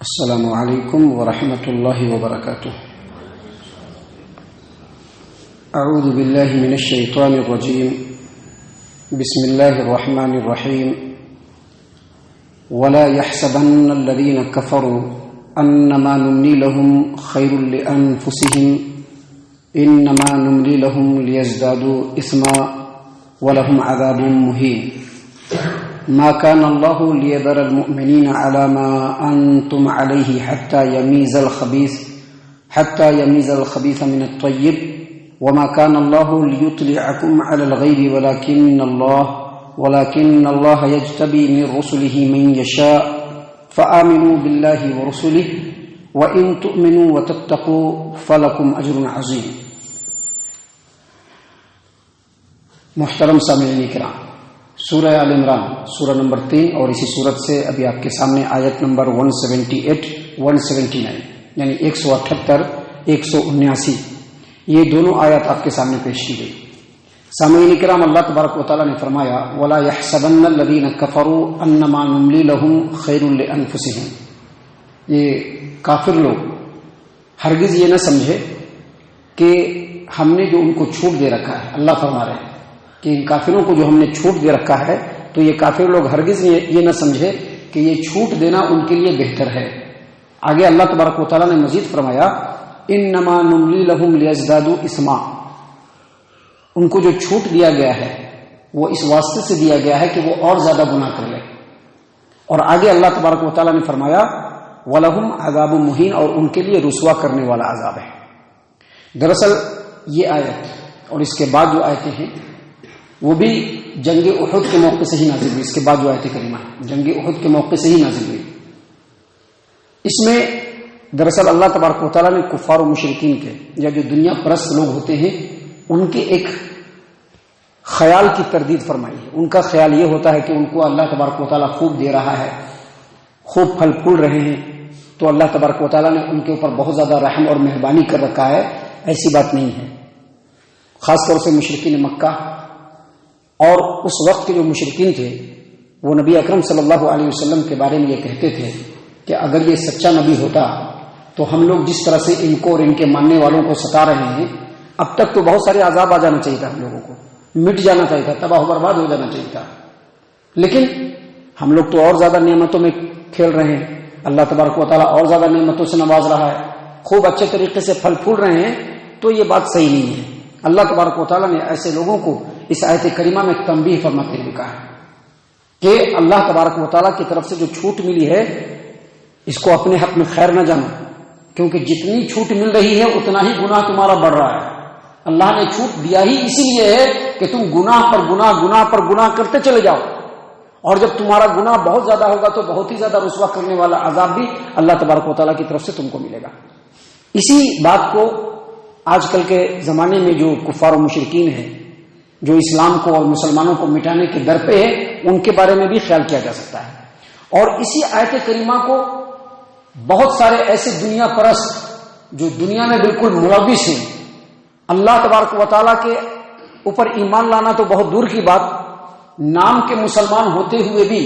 السلام علیکم ورحمۃ اللہ وبرکاتہ۔ اعوذ باللہ من الشیطان الرجیم، بسم اللہ الرحمن الرحیم۔ ولا يحسبن الذين كفروا انما نملي لهم خير لانفسهم انما نملي لهم ليزدادوا اثما ولهم عذاب مهين۔ ما كان الله ليذر المؤمنين على ما أنتم عليه حتى يميز الخبيث من الطيب وما كان الله ليطلعكم على الغيب ولكن الله يجتبي من رسله من يشاء فآمنوا بالله ورسله وإن تؤمنوا وتتقوا فلكم أجر عظيم۔ محترم سامعین کرام، سورہ آل عمران سورہ نمبر 3 اور اسی صورت سے ابھی آپ کے سامنے آیت نمبر 178 179 یعنی 178 179 یہ دونوں آیات آپ کے سامنے پیش کی گئی۔ سامعین کرام، اللہ تبارک و تعالیٰ نے فرمایا وَلَا يَحْسَبَنَّ الَّذِينَ كَفَرُوا أَنَّمَا نُمْلِي لَهُمْ خَيْرٌ لِأَنفُسِهِمْ، یہ کافر لوگ ہرگز یہ نہ سمجھے کہ ہم نے جو ان کو چھوٹ دے رکھا ہے، اللہ فرما رہے ہیں کہ ان کافروں کو جو ہم نے چھوٹ دے رکھا ہے تو یہ کافر لوگ ہرگز یہ نہ سمجھے کہ یہ چھوٹ دینا ان کے لیے بہتر ہے۔ آگے اللہ تبارک و تعالیٰ نے مزید فرمایا انما نملی لہم لیزدادوا اثما، ان کو جو چھوٹ دیا گیا ہے وہ اس واسطے سے دیا گیا ہے کہ وہ اور زیادہ گناہ کر لیں۔ اور آگے اللہ تبارک و تعالیٰ نے فرمایا وَلَهُمْ عَذَابٌ مُهِينٌ، اور ان کے لیے رسوا کرنے والا عذاب ہے۔ دراصل یہ آیت اور اس کے بعد جو آیتیں ہیں وہ بھی جنگ احد کے موقع سے ہی نازل ہوئی۔ اس کے بعد جو آیت کریمہ ہے جنگ احد کے موقع سے ہی نازل ہوئی۔ اس میں دراصل اللہ تبارک و تعالیٰ نے کفار و مشرکین کے یا جو دنیا پرست لوگ ہوتے ہیں ان کے ایک خیال کی تردید فرمائی ہے۔ ان کا خیال یہ ہوتا ہے کہ ان کو اللہ تبارک و تعالیٰ خوب دے رہا ہے، خوب پھل پھول رہے ہیں، تو اللہ تبارک و تعالیٰ نے ان کے اوپر بہت زیادہ رحم اور مہربانی کر رکھا ہے۔ ایسی بات نہیں ہے۔ خاص طور سے مشرکین مکہ اور اس وقت کے جو مشرکین تھے وہ نبی اکرم صلی اللہ علیہ وسلم کے بارے میں یہ کہتے تھے کہ اگر یہ سچا نبی ہوتا تو ہم لوگ جس طرح سے ان کو اور ان کے ماننے والوں کو ستا رہے ہیں اب تک تو بہت سارے عذاب آ جانا چاہیے تھا، ہم لوگوں کو مٹ جانا چاہیے تھا، تباہ و برباد ہو جانا چاہیے تھا، لیکن ہم لوگ تو اور زیادہ نعمتوں میں کھیل رہے ہیں، اللہ تبارک و تعالیٰ اور زیادہ نعمتوں سے نواز رہا ہے، خوب اچھے طریقے سے پھل پھول رہے ہیں، تو یہ بات صحیح نہیں ہے۔ اللہ تبارک و تعالیٰ نے ایسے لوگوں کو اس آیت کریمہ میں تنبیہ فرماتے ہوئے کہا ہے کہ اللہ تبارک و تعالیٰ کی طرف سے جو چھوٹ ملی ہے اس کو اپنے حق میں خیر نہ جانو، کیونکہ جتنی چھوٹ مل رہی ہے اتنا ہی گناہ تمہارا بڑھ رہا ہے۔ اللہ نے چھوٹ دیا ہی اسی لیے ہے کہ تم گناہ پر گناہ کرتے چلے جاؤ، اور جب تمہارا گناہ بہت زیادہ ہوگا تو بہت ہی زیادہ رسوا کرنے والا عذاب بھی اللہ تبارک و تعالیٰ کی طرف سے تم کو ملے گا۔ اسی بات کو آج کل کے زمانے میں جو کفار و مشرکین ہیں جو اسلام کو اور مسلمانوں کو مٹانے کے در پہ ہے ان کے بارے میں بھی خیال کیا جا سکتا ہے۔ اور اسی آیت کریمہ کو بہت سارے ایسے دنیا پرست جو دنیا میں بالکل ملوث ہیں، اللہ تبارک و تعالیٰ کے اوپر ایمان لانا تو بہت دور کی بات، نام کے مسلمان ہوتے ہوئے بھی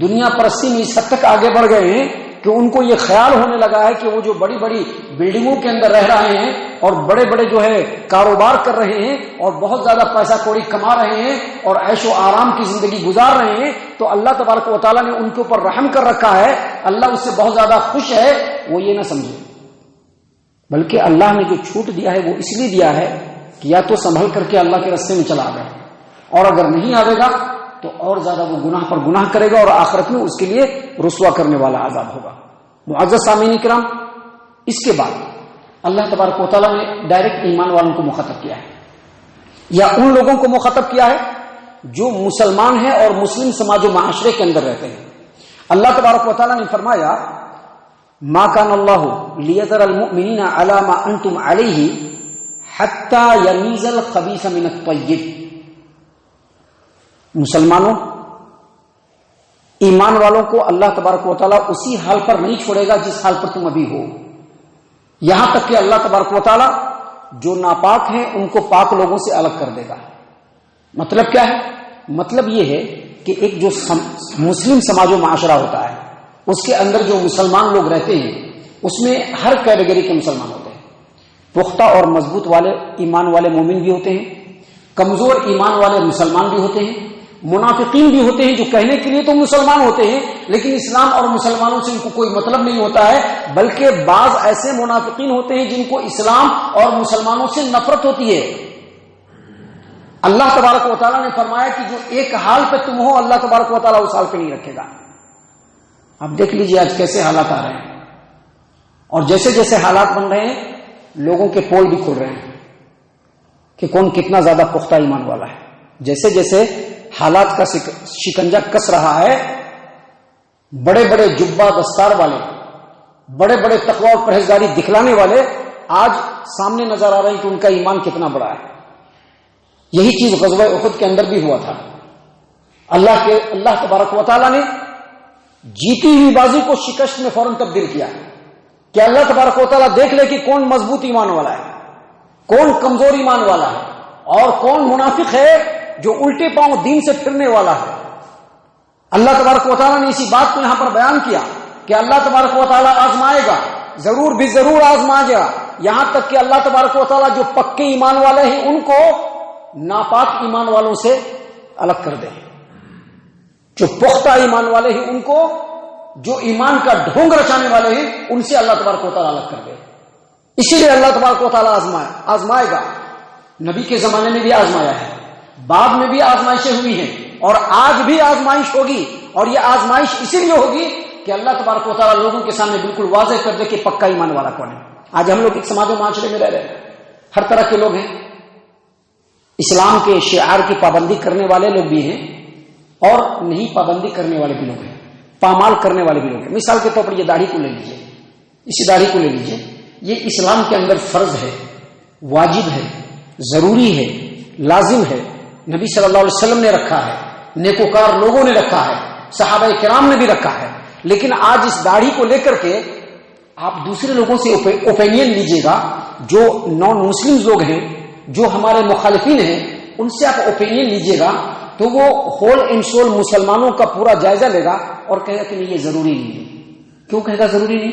دنیا پرستی میں اس حد تک آگے بڑھ گئے ہیں کہ ان کو یہ خیال ہونے لگا ہے کہ وہ جو بڑی بڑی بلڈنگوں کے اندر رہ رہے ہیں اور بڑے بڑے جو ہے کاروبار کر رہے ہیں اور بہت زیادہ پیسہ کوڑی کما رہے ہیں اور عیش و آرام کی زندگی گزار رہے ہیں، تو اللہ تبارک و تعالیٰ نے ان کے اوپر رحم کر رکھا ہے، اللہ اس سے بہت زیادہ خوش ہے۔ وہ یہ نہ سمجھے، بلکہ اللہ نے جو چھوٹ دیا ہے وہ اس لیے دیا ہے کہ یا تو سنبھل کر کے اللہ کے راستے میں چلا آئے، اور اگر نہیں آئے گا تو اور زیادہ وہ گناہ پر گناہ کرے گا اور آخرت میں اس کے لیے رسوا کرنے والا عذاب ہوگا۔ معزز سامعین کرام، اس کے بعد اللہ تبارک و تعالیٰ نے ڈائریکٹ ایمان والوں کو مخاطب کیا ہے یا ان لوگوں کو مخاطب کیا ہے جو مسلمان ہیں اور مسلم سماج و معاشرے کے اندر رہتے ہیں۔ اللہ تبارک و تعالیٰ نے فرمایا ما کان اللہ لیذر المؤمنین علی ما انتم علیہ حتی یمیز الخبیث من الطیب، مسلمانوں ایمان والوں کو اللہ تبارک و تعالیٰ اسی حال پر نہیں چھوڑے گا جس حال پر تم ابھی ہو، یہاں تک کہ اللہ تبارک و تعالیٰ جو ناپاک ہیں ان کو پاک لوگوں سے الگ کر دے گا۔ مطلب کیا ہے؟ مطلب یہ ہے کہ ایک جو مسلم سماج و معاشرہ ہوتا ہے اس کے اندر جو مسلمان لوگ رہتے ہیں اس میں ہر کیٹیگری کے مسلمان ہوتے ہیں. پختہ اور مضبوط والے ایمان والے مومن بھی ہوتے ہیں، کمزور ایمان والے مسلمان بھی ہوتے ہیں، منافقین بھی ہوتے ہیں جو کہنے کے لیے تو مسلمان ہوتے ہیں لیکن اسلام اور مسلمانوں سے ان کو کوئی مطلب نہیں ہوتا ہے، بلکہ بعض ایسے منافقین ہوتے ہیں جن کو اسلام اور مسلمانوں سے نفرت ہوتی ہے. اللہ تبارک و تعالیٰ نے فرمایا کہ جو ایک حال پہ تم ہو اللہ تبارک و تعالیٰ اس حال پہ نہیں رکھے گا. اب دیکھ لیجئے آج کیسے حالات آ رہے ہیں، اور جیسے جیسے حالات بن رہے ہیں لوگوں کے پول بھی کھل رہے ہیں کہ کون کتنا زیادہ پختہ ایمان والا ہے. جیسے جیسے حالات کا شکنجہ کس رہا ہے، بڑے بڑے جبہ دستار والے، بڑے بڑے تقوی اور پرہیزگاری دکھلانے والے آج سامنے نظر آ رہے ہیں کہ ان کا ایمان کتنا بڑا ہے. یہی چیز غزوہ احد کے اندر بھی ہوا تھا. اللہ تبارک و تعالیٰ نے جیتی ہوئی بازی کو شکست میں فوراً تبدیل کیا کہ اللہ تبارک و تعالیٰ دیکھ لے کہ کون مضبوط ایمان والا ہے، کون کمزور ایمان والا ہے، اور کون منافق ہے جو الٹے پاؤں دین سے پھرنے والا ہے. اللہ تبارک و تعالیٰ نے اسی بات کو یہاں پر بیان کیا کہ اللہ تبارک و تعالیٰ آزمائے گا، ضرور بھی ضرور آزمائے گا، یہاں تک کہ اللہ تبارک و تعالیٰ جو پکے ایمان والے ہیں ان کو ناپاک ایمان والوں سے الگ کر دے، جو پختہ ایمان والے ہیں ان کو، جو ایمان کا ڈھونگ رچانے والے ہیں ان سے اللہ تبارک و تعالیٰ الگ کر دے. اسی لیے اللہ تبارک و تعالیٰ آزمائے گا. نبی کے زمانے میں بھی آزمایا ہے، بعد میں بھی آزمائشیں ہوئی ہیں، اور آج بھی آزمائش ہوگی. اور یہ آزمائش اسی لیے ہوگی کہ اللہ تبارک و تعالیٰ لوگوں کے سامنے بالکل واضح کر دے کہ پکا ایمان والا کون ہے. آج ہم لوگ ایک سماج و معاشرے میں رہ رہے ہیں، ہر طرح کے لوگ ہیں. اسلام کے شعار کی پابندی کرنے والے لوگ بھی ہیں اور نہیں پابندی کرنے والے بھی لوگ ہیں، پامال کرنے والے بھی لوگ ہیں. مثال کے طور پر یہ داڑھی کو لے لیجیے، اسی داڑھی کو لے لیجیے، یہ اسلام کے اندر فرض ہے، واجب ہے، ضروری ہے، لازم ہے. نبی صلی اللہ علیہ وسلم نے رکھا ہے، نیکوکار لوگوں نے رکھا ہے، صحابہ کرام نے بھی رکھا ہے. لیکن آج اس داڑھی کو لے کر کے آپ دوسرے لوگوں سے اوپینین لیجیے گا، جو نان مسلم لوگ ہیں، جو ہمارے مخالفین ہیں، ان سے آپ اوپینین لیجیے گا تو وہ ہول اینڈ سول مسلمانوں کا پورا جائزہ لے گا اور کہے گا کہ نہیں یہ ضروری نہیں ہے. کیوں کہے گا ضروری نہیں؟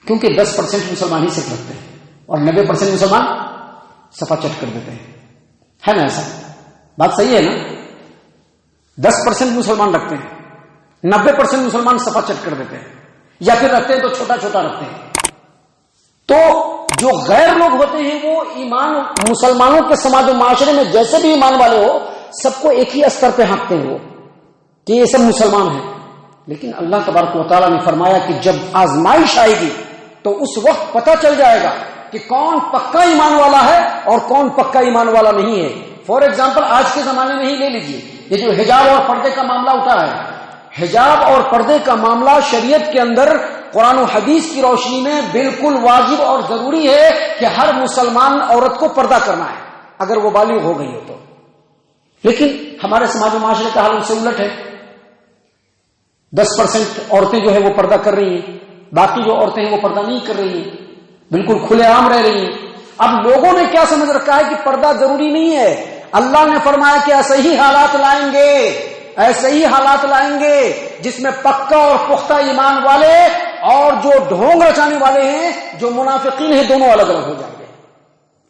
کیونکہ 10% مسلمان ہی صرف رکھتے ہیں اور 90% مسلمان صفا چٹ کر دیتے ہیں. ہے نا ایسا؟ بات صحیح ہے نا؟ 10% مسلمان رکھتے ہیں، 90% مسلمان صفا چٹ کر دیتے ہیں، یا پھر رکھتے ہیں تو چھوٹا چھوٹا رکھتے ہیں. تو جو غیر لوگ ہوتے ہیں وہ ایمان مسلمانوں کے سماج و معاشرے میں جیسے بھی ایمان والے ہو سب کو ایک ہی استر پہ ہانکتے ہیں وہ کہ یہ سب مسلمان ہیں. لیکن اللہ تبارک و تعالیٰ نے فرمایا کہ جب آزمائش آئے گی تو اس وقت پتہ چل جائے گا کہ کون پکا ایمان والا ہے اور کون پکا ایمان والا نہیں ہے. فار ایگزامپل آج کے زمانے میں ہی لے لیجیے، یہ جو حجاب اور پردے کا معاملہ اٹھا ہے، حجاب اور پردے کا معاملہ شریعت کے اندر قرآن و حدیث کی روشنی میں بالکل واجب اور ضروری ہے کہ ہر مسلمان عورت کو پردہ کرنا ہے اگر وہ بالغ ہو گئی ہو تو. لیکن ہمارے سماج و معاشرے کا حال اس سے الٹ ہے. 10% عورتیں جو ہے وہ پردہ کر رہی ہیں، باقی جو عورتیں ہیں وہ پردہ نہیں کر رہی ہیں، بالکل کھلے عام رہ رہی ہیں. اب لوگوں نے کیا سمجھ رکھا ہے کہ پردہ ضروری نہیں ہے. اللہ نے فرمایا کہ ایسے ہی حالات لائیں گے، ایسے ہی حالات لائیں گے جس میں پکا اور پختہ ایمان والے اور جو ڈھونگ رچانے والے ہیں، جو منافقین ہیں، دونوں الگ الگ ہو جائیں گے.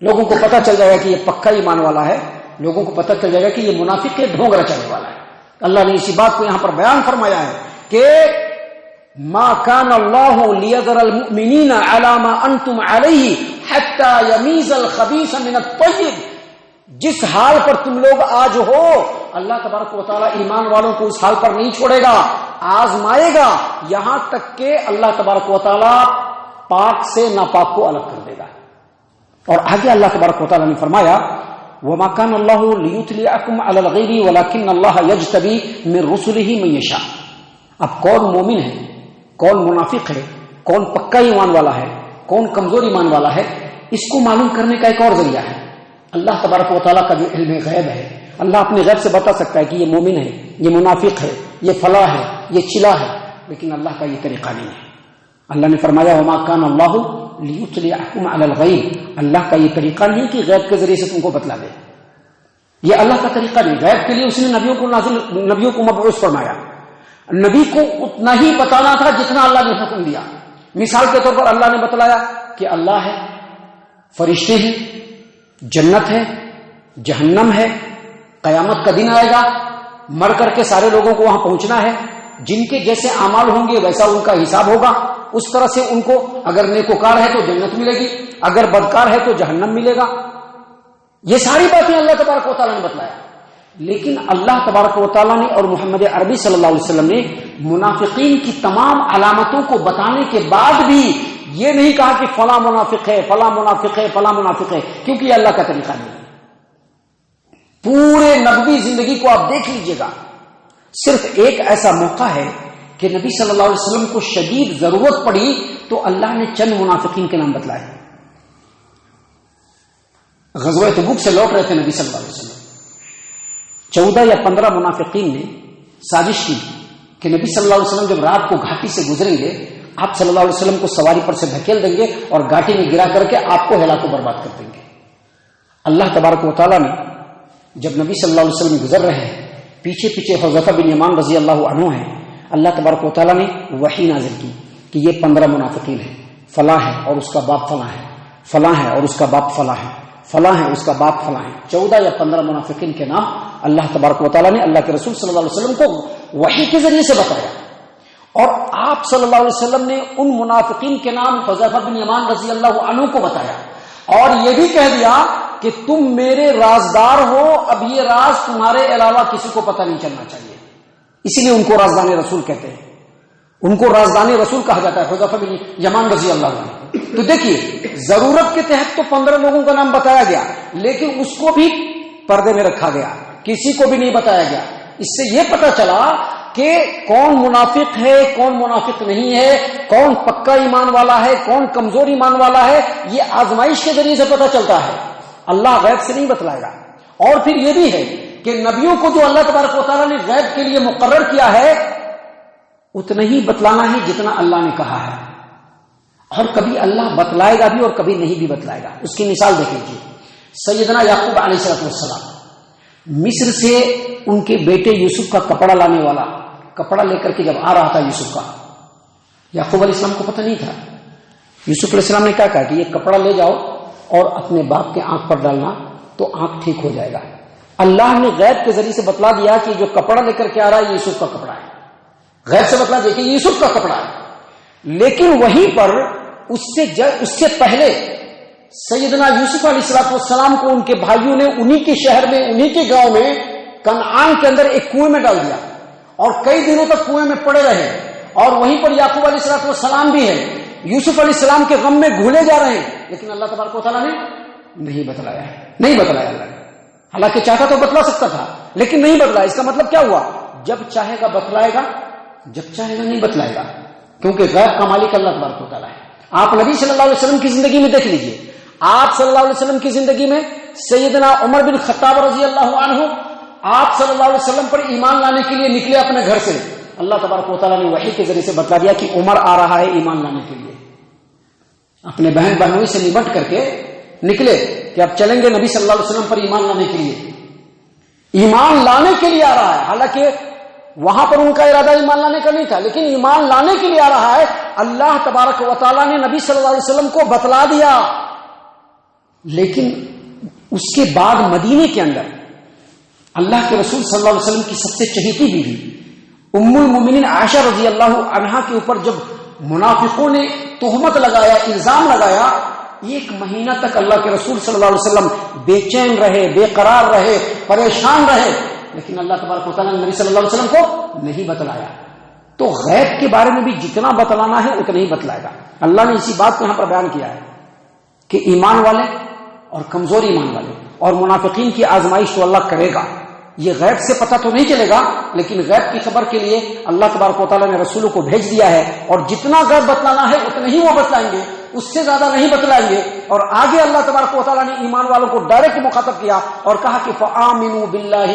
لوگوں کو پتہ چل جائے گا کہ یہ پکا ایمان والا ہے، لوگوں کو پتہ چل جائے گا کہ یہ منافق ہے، ڈھونگ رچانے والا ہے. اللہ نے اسی بات کو یہاں پر بیان فرمایا ہے کہ ما کان اللہ لیذر المؤمنین علی ما انتم علیہ حتی یمیز الخبیث من الطیب. جس حال پر تم لوگ آج ہو اللہ تبارک و تعالیٰ ایمان والوں کو اس حال پر نہیں چھوڑے گا، آزمائے گا یہاں تک کہ اللہ تبارک و تعالیٰ پاک سے ناپاک کو الگ کر دے گا. اور آگے اللہ تبارک و تعالیٰ نے فرمایا وما كان الله ليطلعكم على الغيب ولكن الله يجتبي من رسله من يشاء. اب کون مومن ہے، کون منافق ہے، کون پکا ایمان والا ہے، کون کمزور ایمان والا ہے، اس کو معلوم کرنے کا ایک اور ذریعہ ہے اللہ تبارک و تعالیٰ کا جو علم غیب ہے. اللہ اپنے غیب سے بتا سکتا ہے کہ یہ مومن ہے، یہ منافق ہے، یہ فلاح ہے، یہ چلا ہے، لیکن اللہ کا یہ طریقہ نہیں ہے. اللہ نے فرمایا وما كان الله ليطلعكم على الغيب. اللہ کا یہ طریقہ نہیں کہ غیب کے ذریعے سے تم کو بتلا دے، یہ اللہ کا طریقہ نہیں. غیب کے لیے اس نے نبیوں کو مبعوث فرمایا. نبی کو اتنا ہی بتانا تھا جتنا اللہ نے حکم دیا. مثال کے طور پر اللہ نے بتلایا کہ اللہ ہے، فرشتے ہیں، جنت ہے، جہنم ہے، قیامت کا دن آئے گا، مر کر کے سارے لوگوں کو وہاں پہنچنا ہے، جن کے جیسے اعمال ہوں گے ویسا ان کا حساب ہوگا، اس طرح سے ان کو اگر نیکوکار ہے تو جنت ملے گی، اگر بدکار ہے تو جہنم ملے گا. یہ ساری باتیں اللہ تبارک و تعالیٰ نے بتلایا. لیکن اللہ تبارک و تعالیٰ نے اور محمد عربی صلی اللہ علیہ وسلم نے منافقین کی تمام علامتوں کو بتانے کے بعد بھی یہ نہیں کہا کہ فلاں منافق ہے، فلاں منافق ہے، فلاں منافق ہے، کیونکہ یہ اللہ کا طریقہ نہیں ہے. پورے نبوی زندگی کو آپ دیکھ لیجئے گا، صرف ایک ایسا موقع ہے کہ نبی صلی اللہ علیہ وسلم کو شدید ضرورت پڑی تو اللہ نے چند منافقین کے نام بتلائے. غزوہ تبوک سے لوٹ رہے تھے نبی صلی اللہ علیہ وسلم، 14 یا 15 منافقین نے سازش کی کہ نبی صلی اللہ علیہ وسلم جب رات کو گھاٹی سے گزریں گے آپ صلی اللہ علیہ وسلم کو سواری پر سے دھکیل دیں گے اور گھاٹی میں گرا کر کے آپ کو ہلاک و برباد کر دیں گے. اللہ تبارک و تعالیٰ نے جب نبی صلی اللہ علیہ وسلم گزر رہے ہیں، پیچھے پیچھے حذیفہ بن یمان رضی اللہ عنہ ہیں، اللہ تبارک و تعالیٰ نے وحی نازل کی کہ یہ 15 منافقین ہیں، فلاں ہے اور اس کا باپ فلاں ہے، فلاں ہے اور اس کا باپ فلاں ہے، فلاں ہے اس کا باپ فلاں ہے. 14 یا 15 منافقین کے نام اللہ تبارک و تعالیٰ نے اللہ کے رسول صلی اللہ علیہ وسلم کو وحی کے ذریعے سے بتایا. اور آپ صلی اللہ علیہ وسلم نے ان منافقین کے نام حذیفہ بن یمان رضی اللہ عنہ کو بتایا اور یہ بھی کہہ دیا کہ تم میرے رازدار ہو، اب یہ راز تمہارے علاوہ کسی کو پتہ نہیں چلنا چاہیے. اسی لیے ان کو رازدان رسول کہتے ہیں، ان کو رازدان رسول کہا جاتا ہے، حذیفہ بن یمان رضی اللہ عنہ. تو دیکھیے ضرورت کے تحت تو 15 لوگوں کا نام بتایا گیا، لیکن اس کو بھی پردے میں رکھا گیا، کسی کو بھی نہیں بتایا گیا. اس سے یہ پتہ چلا کہ کون منافق ہے، کون منافق نہیں ہے، کون پکا ایمان والا ہے، کون کمزور ایمان والا ہے، یہ آزمائش کے ذریعے سے پتہ چلتا ہے، اللہ غیب سے نہیں بتلائے گا. اور پھر یہ بھی ہے کہ نبیوں کو جو اللہ تبارک و تعالیٰ نے غیب کے لیے مقرر کیا ہے اتنا ہی بتلانا ہے جتنا اللہ نے کہا ہے، اور کبھی اللہ بتلائے گا بھی اور کبھی نہیں بھی بتلائے گا. اس کی مثال دیکھ لیجیے، سیدنا یعقوب علیہ السلام مصر سے ان کے بیٹے یوسف کا کپڑا لانے والا کپڑا لے کر کے جب آ رہا تھا یوسف کا، یعقوب علیہ السلام کو پتہ نہیں تھا. یوسف علیہ السلام نے کیا کہا کہ یہ کپڑا لے جاؤ اور اپنے باپ کے آنکھ پر ڈالنا تو آنکھ ٹھیک ہو جائے گا. اللہ نے غیب کے ذریعے سے بتلا دیا کہ جو کپڑا لے کر کے آ رہا ہے یہ یوسف کا کپڑا ہے، غیب سے بتلا دیا کہ یہ یوسف کا کپڑا ہے. لیکن وہیں پر اس سے پہلے سیدنا یوسف علیہ السلام کو ان کے بھائیوں نے انہی کے شہر میں، انہی کے گاؤں میں کنعان کے اندر ایک کنویں میں ڈال دیا اور کئی دنوں تک کنویں میں پڑے رہے. اور وہیں پر یعقوب علیہ السلام بھی ہے، یوسف علیہ السلام کے غم میں گھولے جا رہے ہیں، لیکن اللہ تبارک و تعالیٰ نے نہیں بتلایا ہے، نہیں بتلایا اللہ نے. حالانکہ چاہتا تو بتلا سکتا تھا لیکن نہیں بتلایا. اس کا مطلب کیا ہوا؟ جب چاہے گا بتلائے گا، جب چاہے گا نہیں بتلائے گا، کیونکہ غیب کا مالک اللہ تبارک و تعالیٰ ہے. آپ نبی صلی اللہ علیہ وسلم کی زندگی میں دیکھ لیجئے، آپ صلی اللہ علیہ وسلم کی زندگی میں سیدنا عمر بن خطاب رضی اللہ عنہ آپ صلی اللہ علیہ وسلم پر ایمان لانے کے لیے نکلے اپنے گھر سے. اللہ تبارک و تعالیٰ نے وحی کے ذریعے سے بتلا دیا کہ عمر آ رہا ہے ایمان لانے کے لیے. اپنے بہن بہنوئی سے نمٹ کر کے نکلے کہ اب چلیں گے نبی صلی اللہ علیہ وسلم پر ایمان لانے کے لیے. ایمان لانے کے لیے آ رہا ہے، حالانکہ وہاں پر ان کا ارادہ ایمان لانے کا نہیں تھا، لیکن ایمان لانے کے لیے آ رہا ہے. اللہ تبارک و تعالیٰ نے نبی صلی اللہ علیہ وسلم کو بتلا دیا. لیکن اس کے بعد مدینے کے اندر اللہ کے رسول صلی اللہ علیہ وسلم کی سب سے چہیتی بیوی ام المومنین عائشہ رضی اللہ عنہا کے اوپر جب منافقوں نے تہمت لگایا، الزام لگایا، 1 مہینہ تک اللہ کے رسول صلی اللہ علیہ وسلم بے چین رہے، بے قرار رہے، پریشان رہے، لیکن اللہ تبارک و تعالیٰ نے نبی صلی اللہ علیہ وسلم کو نہیں بتلایا. تو غیب کے بارے میں بھی جتنا بتلانا ہے اتنا ہی بتلائے گا. اللہ نے اسی بات کو یہاں پر بیان کیا ہے کہ ایمان والے اور کمزور ایمان والے اور منافقین کی آزمائش تو اللہ کرے گا. یہ غیب سے پتہ تو نہیں چلے گا، لیکن غیب کی خبر کے لیے اللہ تبارک و تعالیٰ نے رسولوں کو بھیج دیا ہے، اور جتنا غیب بتلانا ہے اتنا ہی وہ بتلائیں گے، اس سے زیادہ نہیں بتلائیں گے. اور آگے اللہ تبارک و تعالیٰ نے ایمان والوں کو ڈائریکٹ مخاطب کیا اور کہا کہ فآمنوا باللہ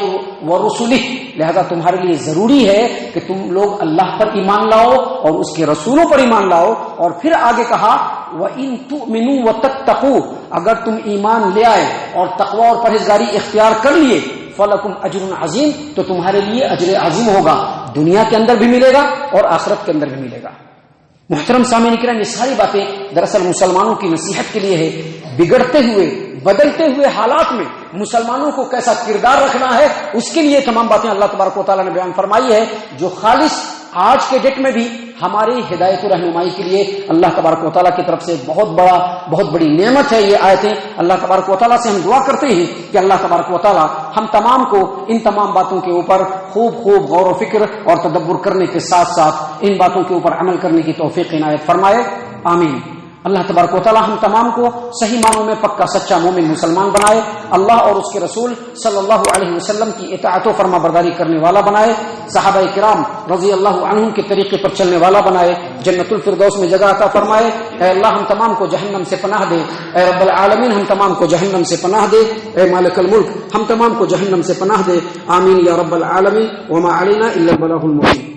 ورسلہ، لہذا تمہارے لیے ضروری ہے کہ تم لوگ اللہ پر ایمان لاؤ اور اس کے رسولوں پر ایمان لاؤ. اور پھر آگے کہا وَإِن تُؤْمِنُوا وَتَتَّقُوا، اگر تم ایمان لے آئے اور تقوی اور پرہیزگاری اختیار کر لیے، فَلَكُمْ أَجْرٌ عَظِيمٌ، تو تمہارے لیے اجر عظیم ہوگا. دنیا کے اندر بھی ملے گا اور آخرت کے اندر بھی ملے گا۔ محترم سامعین کرام، یہ ساری باتیں دراصل مسلمانوں کی نصیحت کے لیے ہے۔ بگڑتے ہوئے بدلتے ہوئے حالات میں مسلمانوں کو کیسا کردار رکھنا ہے، اس کے لیے تمام باتیں اللہ تبارک و تعالیٰ نے بیان فرمائی ہے، جو خالص آج کے ڈیٹ میں بھی ہماری ہدایت و رہنمائی کے لیے اللہ تبارک و تعالیٰ کی طرف سے بہت بڑی نعمت ہے یہ آیتیں۔ اللہ تبارک و تعالیٰ سے ہم دعا کرتے ہیں کہ اللہ تبارک و تعالیٰ ہم تمام کو ان تمام باتوں کے اوپر خوب غور و فکر اور تدبر کرنے کے ساتھ ساتھ ان باتوں کے اوپر عمل کرنے کی توفیق عنایت فرمائے، آمین۔ اللہ تبارک و تعالیٰ ہم تمام کو صحیح معنوں میں پکا سچا مومن مسلمان بنائے، اللہ اور اس کے رسول صلی اللہ علیہ وسلم کی اطاعت و فرما برداری کرنے والا بنائے، صحابہ کرام رضی اللہ عنہم کے طریقے پر چلنے والا بنائے، جنت الفردوس میں جگہ عطا فرمائے۔ اے اللہ ہم تمام کو جہنم سے پناہ دے، اے رب العالمین ہم تمام کو جہنم سے پناہ دے، اے مالک الملک ہم تمام کو جہنم سے پناہ دے، آمین یا رب العالمین۔ وما علینا الا البلاغ المبین۔